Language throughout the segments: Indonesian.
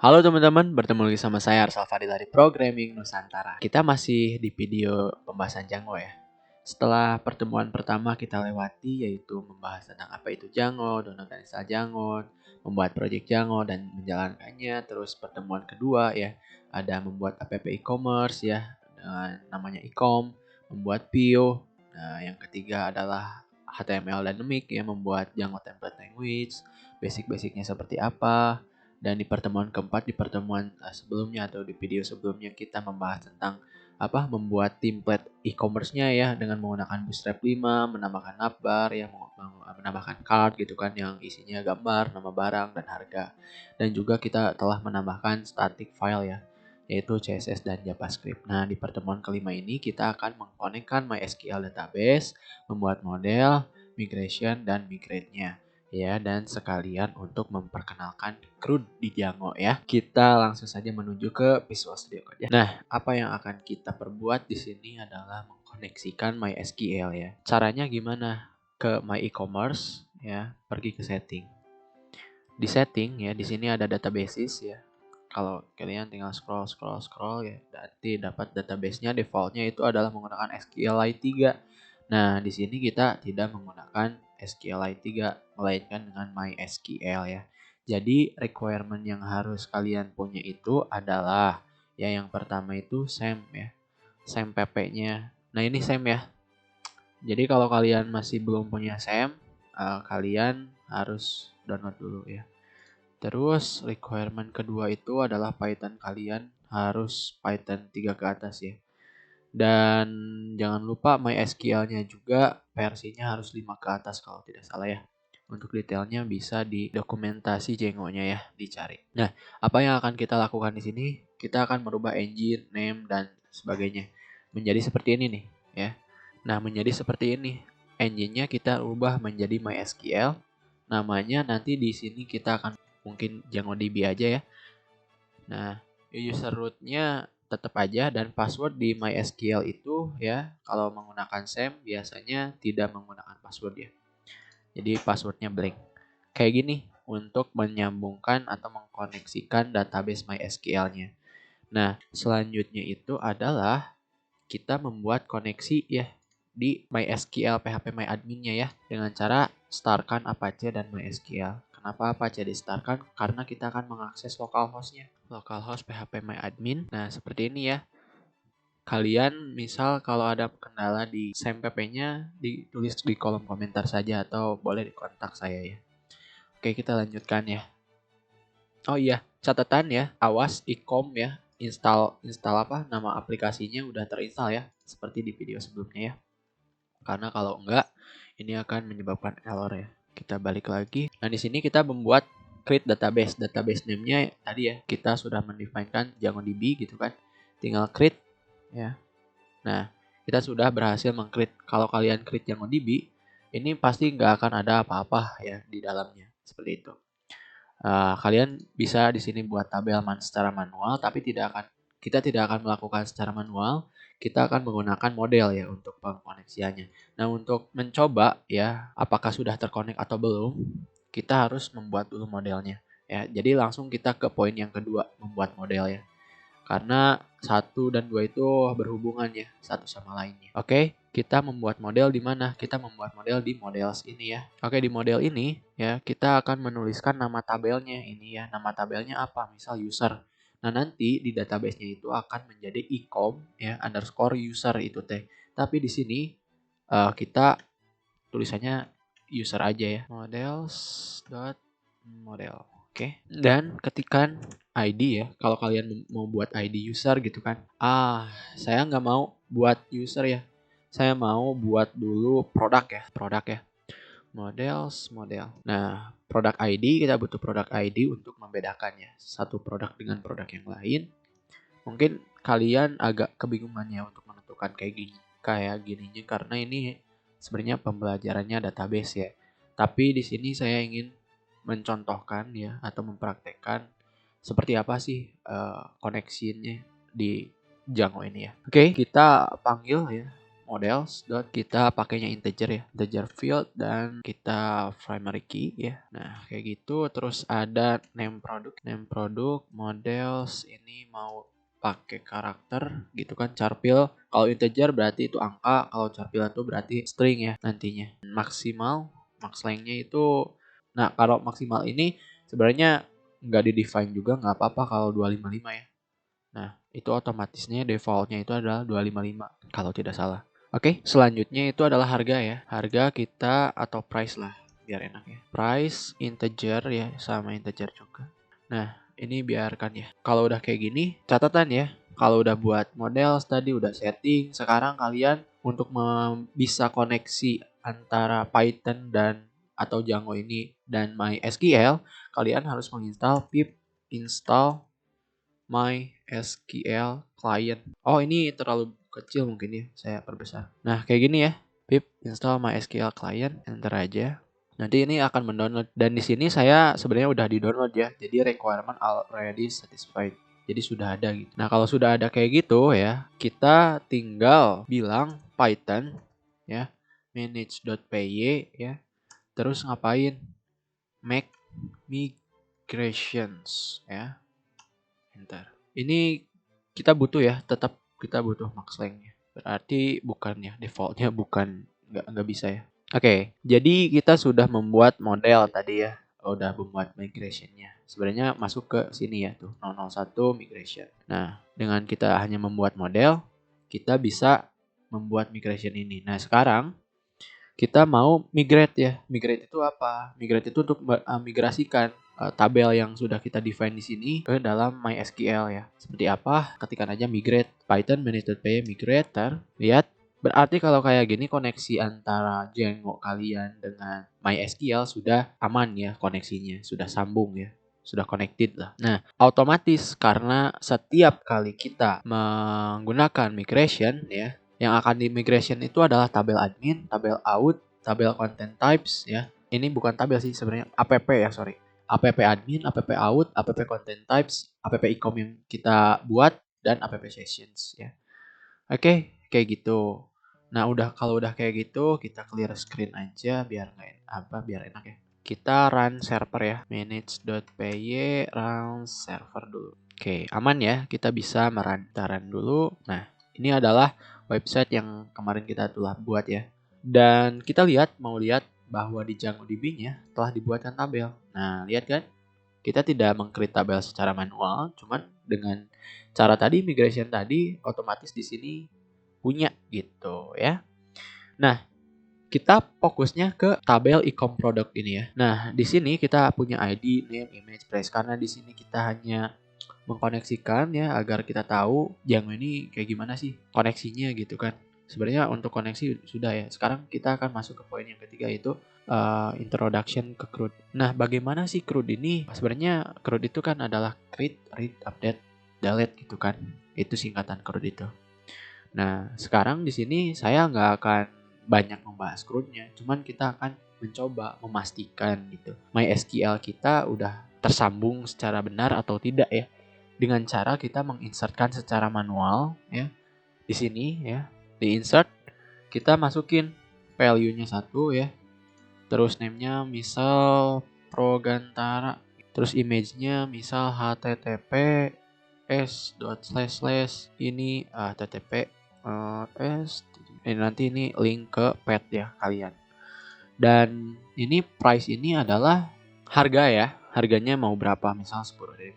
Halo teman-teman, bertemu lagi sama saya Arsal Fadil dari Programming Nusantara. Kita masih di video pembahasan Django ya. Setelah pertemuan pertama kita lewati yaitu membahas tentang apa itu Django, download dan install Django, membuat project Django dan menjalankannya. Terus pertemuan kedua ya, ada membuat app e-commerce ya, dengan namanya e-com, membuat Pio. Nah, yang ketiga adalah HTML Dynamic ya, membuat Django Template Language, basic-basicnya seperti apa. Dan di pertemuan keempat, di pertemuan sebelumnya atau di video sebelumnya kita membahas tentang membuat template e-commerce-nya ya dengan menggunakan Bootstrap 5, menambahkan navbar ya, menambahkan cart gitu kan yang isinya gambar, nama barang dan harga. Dan juga kita telah menambahkan static file ya, yaitu CSS dan JavaScript. Nah, di pertemuan kelima ini kita akan mengkonekkan MySQL database, membuat model, migration dan migrate-nya ya, dan sekalian untuk memperkenalkan CRUD di Django ya. Kita langsung saja menuju ke Visual Studio Code ya. Nah, apa yang akan kita perbuat di sini adalah mengkoneksikan MySQL ya. Caranya gimana? Ke My E-commerce ya, pergi ke setting. Di setting ya, di sini ada databases ya. Kalau kalian tinggal scroll ya, nanti dapat database-nya, defaultnya itu adalah menggunakan SQLite 3. Nah, di sini kita tidak menggunakan SQLite 3, melainkan dengan MySQL ya. Jadi, requirement yang harus kalian punya itu adalah ya, yang pertama itu SAM ya. SAM PP-nya. Nah, ini SAM ya. Jadi, kalau kalian masih belum punya SAM, kalian harus download dulu ya. Terus requirement kedua itu adalah Python kalian harus Python 3 ke atas ya. Dan jangan lupa MySQL-nya juga versinya harus 5 ke atas kalau tidak salah ya. Untuk detailnya bisa di dokumentasi Django-nya ya, dicari. Nah, apa yang akan kita lakukan di sini? Kita akan merubah engine, name, dan sebagainya menjadi seperti ini nih ya. Nah, menjadi seperti ini. Engine-nya kita ubah menjadi MySQL. Namanya nanti di sini kita akan mungkin DB aja ya. Nah, user root-nya tetap aja dan password di MySQL itu ya, kalau menggunakan SAM biasanya tidak menggunakan password ya. Jadi passwordnya blank. Kayak gini untuk menyambungkan atau mengkoneksikan database MySQL-nya. Nah, selanjutnya itu adalah kita membuat koneksi ya di MySQL PHP MyAdmin-nya ya dengan cara starkan Apache dan MySQL. Kenapa Apache di starkan? Karena kita akan mengakses localhost-nya. Localhost PHP MyAdmin. Nah, seperti ini ya. Kalian misal kalau ada kendala di SAMPP-nya ditulis di kolom komentar saja atau boleh di kontak saya ya. Oke, kita lanjutkan ya. Oh iya, catatan ya, awas e-com ya, install nama aplikasinya udah terinstall ya, seperti di video sebelumnya ya. Karena kalau enggak, ini akan menyebabkan error ya. Kita balik lagi. Nah, di sini kita membuat create database. Database name-nya tadi ya, kita sudah mendefinekan DjangoDB gitu kan. Tinggal create ya. Nah, kita sudah berhasil meng-create. Kalau kalian create DjangoDB, ini pasti nggak akan ada apa-apa ya di dalamnya. Seperti itu. Kalian bisa di sini buat tabel secara manual, tapi kita tidak akan melakukan secara manual. Kita akan menggunakan model ya untuk pengkoneksiannya. Nah, untuk mencoba ya apakah sudah terkonek atau belum, kita harus membuat dulu modelnya ya. Jadi langsung kita ke poin yang kedua, membuat model ya. Karena 1 dan 2 itu berhubungan ya satu sama lainnya. Oke, kita membuat model di mana? Kita membuat model di models ini ya. Oke, di model ini ya kita akan menuliskan nama tabelnya ini ya. Nama tabelnya apa? Misal user. Nah, nanti di database-nya itu akan menjadi ecom ya underscore user itu teh. Tapi di sini kita tulisannya user aja ya. Models.model. Oke. Dan ketikan ID ya. Kalau kalian mau buat ID user gitu kan. Saya nggak mau buat user ya. Saya mau buat dulu produk ya. Produk ya. Model. Nah, produk ID, kita butuh produk ID untuk membedakannya. Satu produk dengan produk yang lain. Mungkin kalian agak kebingungan ya untuk menentukan kayak gininya karena ini sebenarnya pembelajarannya database ya. Tapi di sini saya ingin mencontohkan ya atau mempraktekkan seperti apa sih koneksinya di Django ini ya. Oke, kita panggil ya models dot kita pakainya integer ya, integer field, dan kita primary key ya. Nah kayak gitu. Terus ada name product models, ini mau pakai karakter gitu kan, charpil. Kalau integer berarti itu angka, kalau charpil itu berarti string ya nantinya. Maksimal, max length-nya itu, nah kalau maksimal ini sebenarnya nggak di define juga, nggak apa-apa kalau 255 ya. Nah, itu otomatisnya defaultnya itu adalah 255 kalau tidak salah. Oke, selanjutnya itu adalah harga ya. Harga kita atau price lah, biar enak ya. Price integer ya, sama integer juga. Nah, ini biarkan ya. Kalau udah kayak gini, catatan ya. Kalau udah buat model tadi, udah setting, sekarang kalian untuk bisa koneksi antara Python dan atau Django ini dan MySQL, kalian harus menginstal pip install MySQL client. Oh, ini terlalu kecil mungkin ya, saya perbesar. Nah, kayak gini ya. Pip install MySQL client, enter aja. Nanti ini akan mendownload, dan di sini saya sebenarnya udah di-download ya. Jadi requirement already satisfied. Jadi sudah ada gitu. Nah, kalau sudah ada kayak gitu ya, kita tinggal bilang Python ya, manage.py ya. Terus ngapain? Make migrations ya. Enter. Ini kita butuh ya, tetap kita butuh max length-nya. Berarti bukan ya, defaultnya bukan, nggak bisa ya. Oke, jadi kita sudah membuat model tadi ya, udah membuat migration-nya. Sebenarnya masuk ke sini ya tuh, 001 migration. Nah, dengan kita hanya membuat model, kita bisa membuat migration ini. Nah, sekarang kita mau migrate ya. Migrate itu apa? Migrate itu untuk migrasikan tabel yang sudah kita define di sini ke dalam MySQL ya. Seperti apa? Ketikkan aja migrate Python manage.py migrator. Lihat, berarti kalau kayak gini koneksi antara Django kalian dengan MySQL sudah aman ya, koneksinya sudah sambung ya, sudah connected lah. Nah, otomatis karena setiap kali kita menggunakan migration ya, yang akan di migration itu adalah tabel admin, tabel out, tabel content types ya. Ini bukan tabel sih sebenarnya, app ya, sorry. App admin, app out, app content types, app ecom yang kita buat, dan app sessions ya. Oke, kayak gitu. Nah, kalau udah kayak gitu, kita clear screen aja biar enak ya. Kita run server ya, manage.py run server dulu. Oke, aman ya, kita bisa run dulu. Nah, ini adalah website yang kemarin kita telah buat ya. Dan kita mau lihat bahwa di DjangoDB-nya telah dibuatkan tabel. Nah, lihat kan? Kita tidak meng-create tabel secara manual, cuman dengan cara tadi migration tadi otomatis di sini punya gitu ya. Nah, kita fokusnya ke tabel ecom product ini ya. Nah, di sini kita punya ID, name, image, price, karena di sini kita hanya mengkoneksikan ya agar kita tahu Django ini kayak gimana sih koneksinya gitu kan. Sebenarnya untuk koneksi sudah ya. Sekarang kita akan masuk ke poin yang ketiga, yaitu introduction ke CRUD. Nah, bagaimana sih CRUD ini? Sebenarnya CRUD itu kan adalah create, read, update, delete gitu kan. Itu singkatan CRUD itu. Nah, sekarang di sini saya nggak akan banyak membahas CRUD-nya, cuman kita akan mencoba memastikan gitu MySQL kita udah tersambung secara benar atau tidak ya, dengan cara kita menginsertkan secara manual ya. Di sini ya, di insert kita masukin value-nya 1 ya. Terus name-nya misal Progantara. Terus image-nya misal https ini https ini nanti ini link ke pet ya kalian. Dan ini price ini adalah harga ya. Harganya mau berapa? Misal 10.000.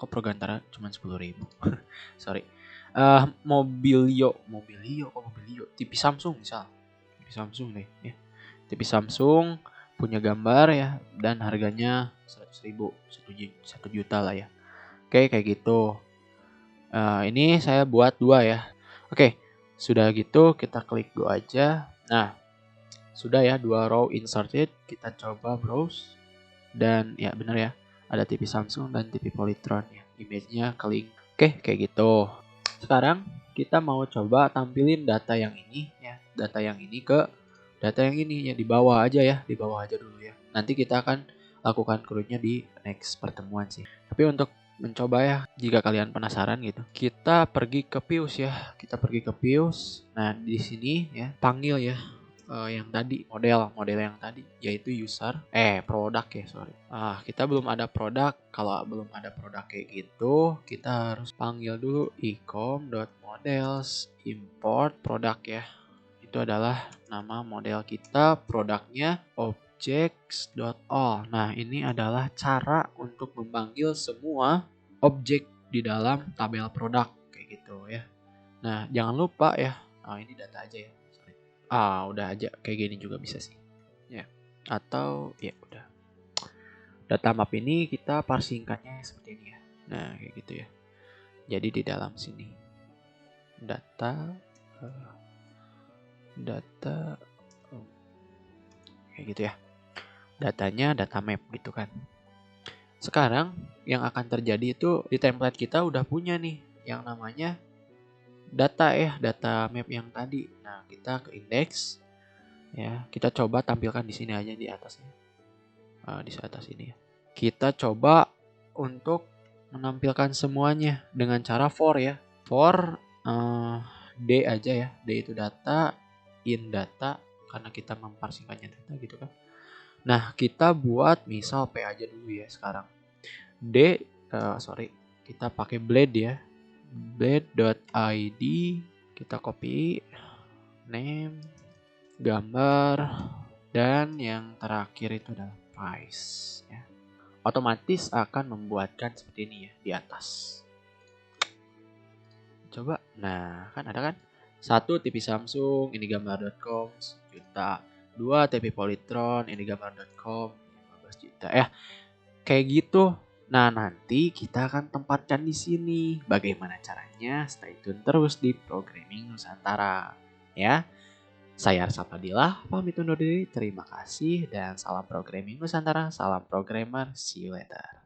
Kok Progantara cuma 10.000? Sorry. Mobilio. TV Samsung misal. TV Samsung deh ya. TV Samsung punya gambar ya, dan harganya 100.000, 1 juta lah ya. Oke, kayak gitu. Ini saya buat 2 ya. Oke, sudah gitu kita klik go aja. Nah, sudah ya 2 row inserted. Kita coba browse, dan ya benar ya, ada TV Samsung dan TV Polytron ya. Image-nya ke link. Oke, kayak gitu. Sekarang kita mau coba tampilin data yang ini ya, data yang ini ke data yang ini ya, di bawah aja dulu ya. Nanti kita akan lakukan CRUD-nya di next pertemuan sih. Tapi untuk mencoba ya, jika kalian penasaran gitu. Kita pergi ke Pius ya. Kita pergi ke Pius. Nah, di sini ya, panggil ya yang tadi, model yang tadi, yaitu produk ya, sorry. Kita belum ada produk. Kalau belum ada produk kayak gitu, kita harus panggil dulu ecom.models import produk ya. Itu adalah nama model kita, produknya objects.all. Nah, ini adalah cara untuk memanggil semua objek di dalam tabel produk kayak gitu ya. Nah, jangan lupa ya. Ini data aja ya. Sorry. Udah aja kayak gini juga bisa sih. Ya. Atau ya udah. Data map ini kita parsingkatnya seperti ini ya. Nah, kayak gitu ya. Jadi di dalam sini data kayak gitu ya. Datanya data map gitu kan. Sekarang yang akan terjadi itu di template kita udah punya nih yang namanya data ya, data map yang tadi. Nah, kita ke index ya, kita coba tampilkan di sini aja di atasnya. Di atas ini ya. Kita coba untuk menampilkan semuanya dengan cara for ya. For D aja ya. D itu data, in data karena kita mempersingkatnya data gitu kan. Nah, kita buat misal P aja dulu ya sekarang. Kita pakai blade ya. blade.id, kita copy name, gambar, dan yang terakhir itu adalah price ya. Otomatis akan membuatkan seperti ini ya di atas. Coba, nah kan ada kan? 1 TV Samsung, ini gambar.com, 1 juta. 2 TV Polytron, ini gambar.com, 15 juta ya. Kayak gitu. Nah, nanti kita akan tempatkan di sini. Bagaimana caranya? Stay tune terus di Programming Nusantara. Ya, saya Arsal Fadilah, pamit undur diri. Terima kasih dan salam Programming Nusantara. Salam programmer. See you later.